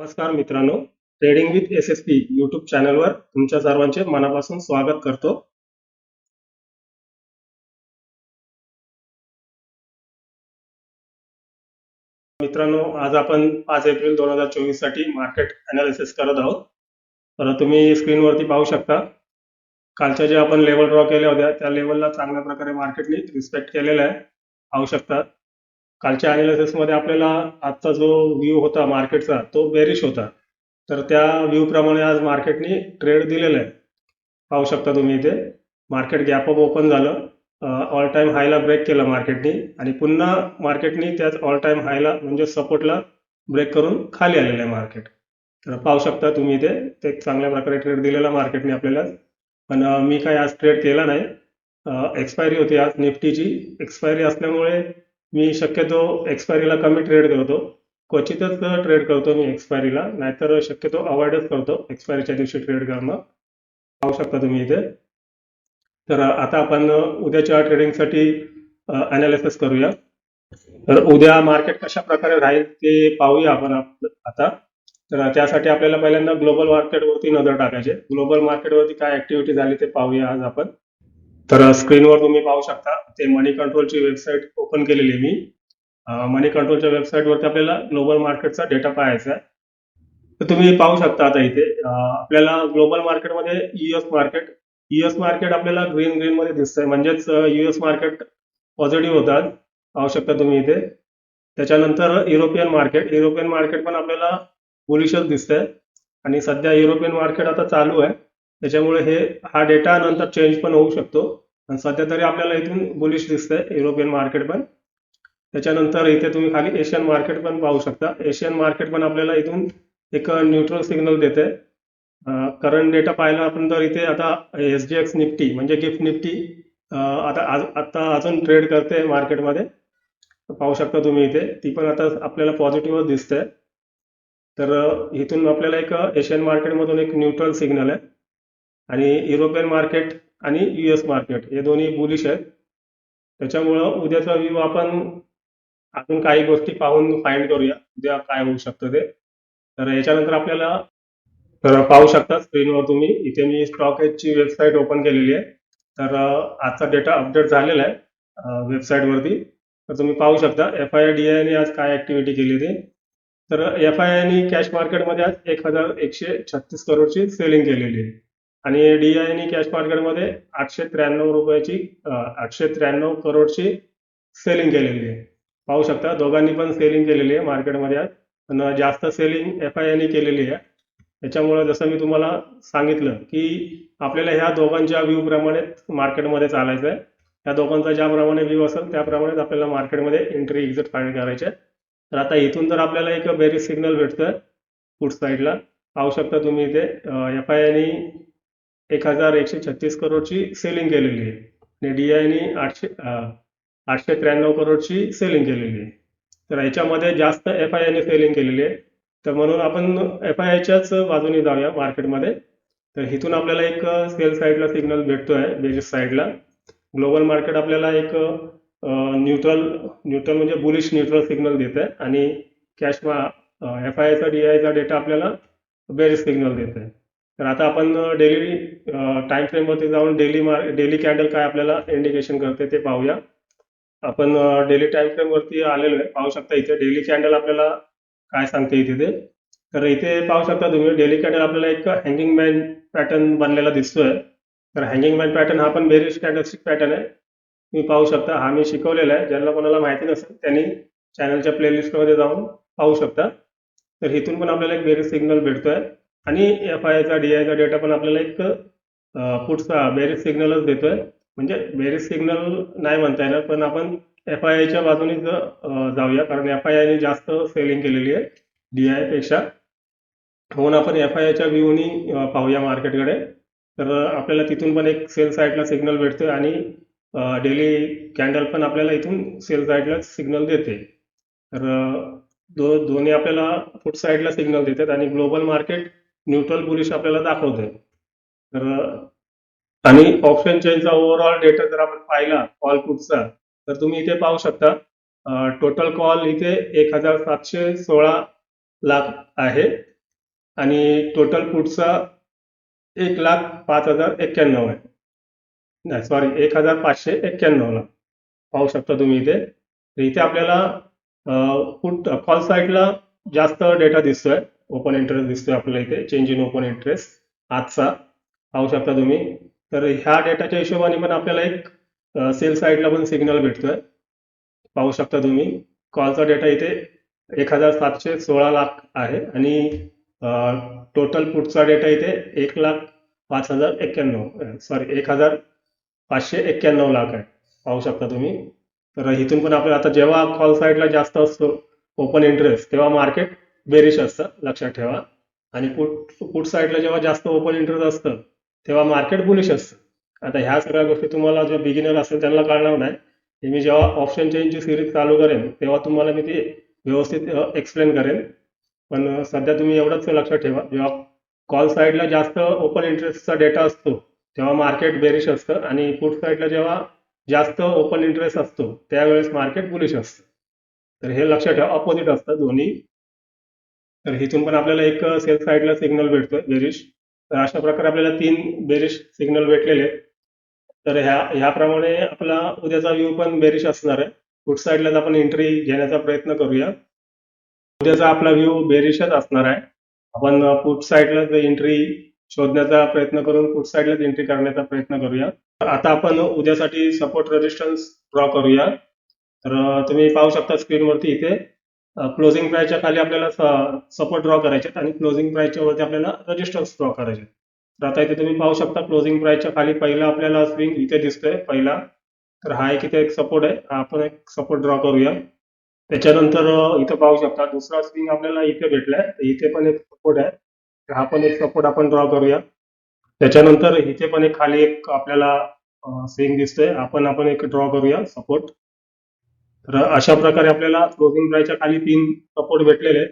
नमस्कार मित्रांनो, trading with SSP YouTube चॅनलवर तुमच्या सर्वांचे मनापासून स्वागत करतो. मित्रांनो, आज आपण 5 एप्रिल 2024 साठी मार्केट अनालिसिस करत आहोत. तर तुम्ही स्क्रीनवरती पाहू शकता, कालच्या जे आपण लेवल ड्रॉ केल्या होत्या त्या लेवलला चांगल्या प्रकारे मार्केटने रिस्पेक्ट केलेला आहे. पाहू शकता, कालच्या अनालिसिसमध्ये आपल्याला आजचा जो व्ह्यू होता मार्केटचा तो बेरिश होता. तर त्या व्ह्यू प्रमाणे आज मार्केटने ट्रेड दिलेला आहे. पाहू शकता तुम्ही इथे मार्केट गॅप अप ओपन झालं, ऑल टाइम हायला ब्रेक केला मार्केटनी आणि पुन्हा मार्केटनी त्याच ऑल टाइम हायला म्हणजे सपोर्टला ब्रेक करून खाली आलेलं आहे मार्केट. तर पाहू शकता तुम्ही इथे ते चांगल्या प्रकारे ट्रेड दिलेला मार्केटने आपल्याला. पण मी काय आज ट्रेड केला नाही. एक्सपायरी होती आज निफ्टीची. एक्सपायरी असल्यामुळे मी शक्यतो एक्सपायरीला कमी ट्रेड करतो. क्वचितच ट्रेड करतो मी एक्सपायरीला, नाहीतर शक्यतो अवॉइडच करतो एक्सपायरीच्या दिवशी ट्रेड करणं. पाहू शकता तुम्ही इथे. तर आता आपण उद्याच्या ट्रेडिंगसाठी अनालिसिस करूया. तर उद्या मार्केट कशा प्रकारे राहील ते पाहूया आपण आता. तर त्यासाठी आपल्याला पहिल्यांदा ग्लोबल मार्केटवरती नजर टाकायची. ग्लोबल मार्केटवरती काय ऍक्टिव्हिटी झाली ते पाहूया आज आपण. तर स्क्रीनवर तुम्ही पाहू शकता ते मनी कंट्रोलची वेबसाईट ओपन केलेली आहे मी. मनी कंट्रोलच्या वेबसाईटवरती आपल्याला ग्लोबल मार्केटचा डेटा पाहायचा आहे. तर तुम्ही पाहू शकता आता इथे आपल्याला ग्लोबल मार्केटमध्ये युएस मार्केट आपल्याला ग्रीन मध्ये दिसतंय, म्हणजेच युएस मार्केट पॉझिटिव्ह होतात. पाहू शकता तुम्ही इथे. त्याच्यानंतर युरोपियन मार्केट पण आपल्याला बुलिशच दिसतंय आणि सध्या युरोपियन मार्केट आता चालू आहे, त्याच्यामुळे हा डेटा नंतर चेंज पण होऊ शकतो. आणि सध्या तरी आपल्याला इथून बुलिश दिसतंय युरोपियन मार्केट पण. त्याच्यानंतर इथे तुम्ही खाली एशियन मार्केट पण पाहू शकता. एशियन मार्केट पण आपल्याला इथून एक न्यूट्रल सिग्नल देते. करंट डेटा पाहिला आपण तर इथे आता SGX निफ्टी म्हणजे गिफ्ट निफ्टी आता अजून ट्रेड करते मार्केटमध्ये. पाहू शकता तुम्ही इथे ती पण आता आपल्याला पॉझिटिव्ह दिसते. तर इथून आपल्याला एक एशियन मार्केटमधून एक न्यूट्रल सिग्नल आहे आणि युरोपियन मार्केट आणि US मार्केट हे दोन्ही बुलिश आहेत. त्याच्यामुळं उद्याचा व्ह्यू आपण अजून काही गोष्टी पाहून फाइंड करूया उद्या काय होऊ शकतं ते. तर याच्यानंतर आपल्याला तर पाहू शकता स्क्रीनवर तुम्ही इथे मी स्टॉक एक्सची वेबसाईट ओपन केलेली आहे. तर आजचा डेटा अपडेट झालेला आहे वेबसाईटवरती. तर तुम्ही पाहू शकता FII ने आज काय ऍक्टिव्हिटी केली ते. तर FII कॅश मार्केटमध्ये आज 1136 करोडची सेलिंग केलेली आहे आणि DI कॅश मार्केटमध्ये 893 करोडची सेलिंग केलेली आहे. पाहू शकता दोघांनी पण सेलिंग केलेली आहे मार्केटमध्ये आज. पण जास्त सेलिंग FII केलेली आहे. त्याच्यामुळे जसं मी तुम्हाला सांगितलं की आपल्याला ह्या दोघांच्या व्ह्यू प्रमाणे मार्केटमध्ये चालायचं आहे. या दोघांचा ज्याप्रमाणे व्ह्यू असेल त्याप्रमाणेच आपल्याला मार्केटमध्ये एंट्री एक्झिट फाइंड करायचे. तर आता इथून तर आपल्याला एक बेरिश सिग्नल भेटतोय पुट साईडला. पाहू शकता तुम्ही इथे FII 1136 करोडची सेलिंग केलेली आहे आणि DI 893 करोडची सेलिंग केलेली आहे. तर याच्यामध्ये जास्त FII सेलिंग केलेली आहे. तर म्हणून आपण FIIच्याच बाजूने जाऊया मार्केटमध्ये. तर इथून आपल्याला एक सेल साईडला सिग्नल भेटतोय बेरिश साईडला. ग्लोबल मार्केट आपल्याला एक न्यूट्रल म्हणजे बुलिश न्यूट्रल सिग्नल देत आहे आणि कॅश FIIचा DIचा डेटा आपल्याला बेरिश सिग्नल देत आहे. तर आता आपण डेली टाइम फ्रेमवरती जाऊन डेली कॅन्डल काय आपल्याला इंडिकेशन करते ते पाहूया. आपण डेली टाइम फ्रेमवरती आलेलो आहे. पाहू शकता इथे डेली कॅन्डल आपल्याला काय सांगते इथे ते. तर इथे पाहू शकता तुम्ही डेली कॅन्डल आपल्याला एक हँगिंग मॅन पॅटर्न बनलेला दिसतोय. तर हँगिंग मॅन पॅटर्न हा पण बेरिश कॅन्डलस्टिक पॅटर्न आहे. तुम्ही पाहू शकता हा मी शिकवलेला आहे. ज्यांना कोणाला माहिती नसेल त्यांनी चॅनलच्या प्लेलिस्टमध्ये जाऊन पाहू शकता. तर इथून पण आपल्याला एक बेरिश सिग्नल भेटतोय आणि FIIचा DIचा डेटा पण आपल्याला एक पुढचा बेरिश सिग्नलच देतोय. म्हणजे बेरिश सिग्नल नाही म्हणता येणार, पण आपण FIIच्या बाजूने जाऊया कारण FII जास्त सेलिंग केलेली आहे DI पेक्षा. म्हणून आपण FIIच्या व्ह्यूनी पाहूया मार्केटकडे. तर आपल्याला तिथून पण एक सेल साईडला सिग्नल भेटतोय आणि डेली कॅन्डल पण आपल्याला इथून सेल साईडला सिग्नल देते. तर दोन्ही आपल्याला फुट साईडला सिग्नल देतात आणि ग्लोबल मार्केट न्यूट्रल बुलिश आपल्याला दाखवतंय. तर आणि ऑप्शन चेनचा ओव्हरऑल डेटा जर आपण पाहिला कॉल पुटचा तर तुम्ही इथे पाहू शकता टोटल कॉल इथे 1716 लाख आहे आणि टोटल पुटचा 1,05,091 आहे. नाही सॉरी 1,591 ला पाहू शकता तुम्ही इथे. तर इथे आपल्याला पुट कॉल साईडला जास्त डेटा दिसतोय, ओपन इंटरेस्ट दिसतोय आपल्याला इथे, चेंज इन ओपन इंटरेस्ट आजचा पाहू शकता तुम्ही. तर ह्या डेटाच्या हिशोबाने पण आपल्याला एक सेल साईडला पण सिग्नल भेटतोय पाहू शकता तुम्ही. कॉलचा डेटा इथे 1,716 लाख आहे आणि टोटल पुटचा डेटा इथे 1,05,091 सॉरी 1,591 लाख आहे पाहू शकता तुम्ही. तर इथून पण आपल्याला आता जेव्हा कॉल साईडला जास्त असतो ओपन इंटरेस्ट तेव्हा मार्केट बेरिश असतं, लक्षात ठेवा. आणि पुट साईडला जेव्हा जास्त ओपन इंटरेस्ट असतं तेव्हा मार्केट बुलिश असतं. आता ह्या सगळ्या गोष्टी तुम्हाला जे बिगिनर असेल त्यांना कळणार नाही. हे मी जेव्हा ऑप्शन चेनची सिरीज चालू करेन तेव्हा तुम्हाला मी ते व्यवस्थित एक्सप्लेन करेन. पण सध्या तुम्ही एवढंच लक्षात ठेवा, जेव्हा कॉल साईडला जास्त ओपन इंटरेस्टचा डेटा असतो तेव्हा मार्केट बेरिश असतं आणि पुट साईडला जेव्हा जास्त ओपन इंटरेस्ट असतो त्यावेळेस मार्केट बुलिश असतं. तर हे लक्षात ठेवा, ऑपोजिट असतं दोन्ही. तर इथून पण आपल्याला एक सेल साईडला सिग्नल भेटतोय बेरिश. तर अशा प्रकारे आपल्याला 3 बेरिश सिग्नल भेटलेले आहेत. तर ह्याप्रमाणे आपला उद्याचा व्यू पण बेरिश असणार आहे. पुट साईडलाच आपण एंट्री घेण्याचा प्रयत्न करूया. उद्याचा आपला व्यू बेरिशच असणार आहे. आपण पुट साईडलाच एंट्री शोधण्याचा प्रयत्न करून पुट साईडलाच एंट्री करण्याचा प्रयत्न करूया. आता आपण उद्यासाठी सपोर्ट रेजिस्टन्स ड्रॉ करूया. तर तुम्ही पाहू शकता स्क्रीनवरती इथे क्लोजिंग प्राइसच्या खाली आपल्याला सपोर्ट ड्रॉ करायचे आणि क्लोजिंग प्राइसच्या वरती आपल्याला रेजिस्टन्स ड्रॉ करायचे. तर आता इथे तुम्ही पाहू शकता क्लोजिंग प्राइसच्या खाली पहिला आपल्याला स्विंग इथे दिसतोय पहिला. तर हा इथे एक सपोर्ट आहे, आपण एक सपोर्ट ड्रॉ करूया. त्याच्यानंतर इथे पाहू शकता दुसरा स्विंग आपल्याला इथे भेटलाय, तर इथे पण एक सपोर्ट आहे. तर हा पण एक सपोर्ट आपण ड्रॉ करूया. त्याच्यानंतर इथे पण एक खाली एक आपल्याला स्विंग दिसतोय, आपण एक ड्रॉ करूया सपोर्ट. तर अशा प्रकारे आपल्याला क्लोजिंग प्राइसच्या खाली 3 सपोर्ट भेटलेले आहेत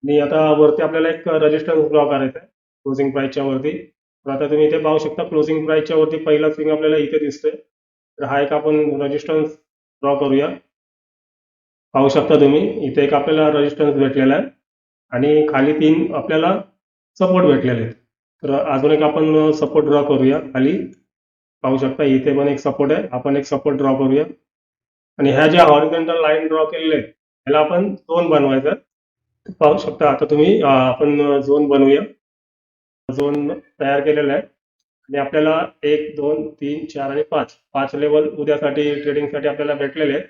आणि आता वरती आपल्याला एक रेजिस्टन्स ड्रॉ करायचा आहे क्लोजिंग प्राइसच्या वरती. तर आता तुम्ही इथे पाहू शकता क्लोजिंग प्राइसच्या वरती पहिला स्विंग आपल्याला इथे दिसतोय. तर हा एक आपण रेजिस्टन्स ड्रॉ करूया. पाहू शकता तुम्ही इथे एक आपल्याला रेजिस्टन्स भेटलेला आहे आणि खाली 3 आपल्याला सपोर्ट भेटलेले आहेत. तर अजून एक आपण सपोर्ट ड्रॉ करूया खाली. पाहू शकता इथे पण एक सपोर्ट आहे, आपण एक सपोर्ट ड्रॉ करूया. आणि ह्या ज्या हॉरिझॉन्टल लाईन ड्रॉ केलेल्या आहेत त्याला आपण झोन बनवायचा. पाहू शकता आता तुम्ही आपण झोन बनवूया. झोन तयार केलेला आहे आणि आपल्याला 1 2 3 4 आणि 5 लेवल उद्यासाठी ट्रेडिंगसाठी आपल्याला भेटलेले आहेत.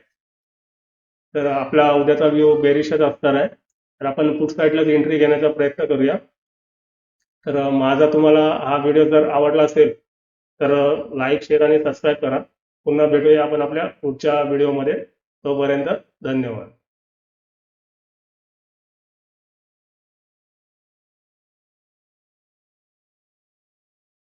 तर आपला उद्याचा व्यू बेरिशच असणार आहे. तर आपण पुट साईडलाच एंट्री घेण्याचा प्रयत्न करूया. तर माझा तुम्हाला हा व्हिडिओ जर आवडला असेल तर लाईक शेअर आणि सबस्क्राईब करा. पुन्हा भेटूया आपण आपल्या पुढच्या व्हिडिओमध्ये. तोपर्यंत धन्यवाद.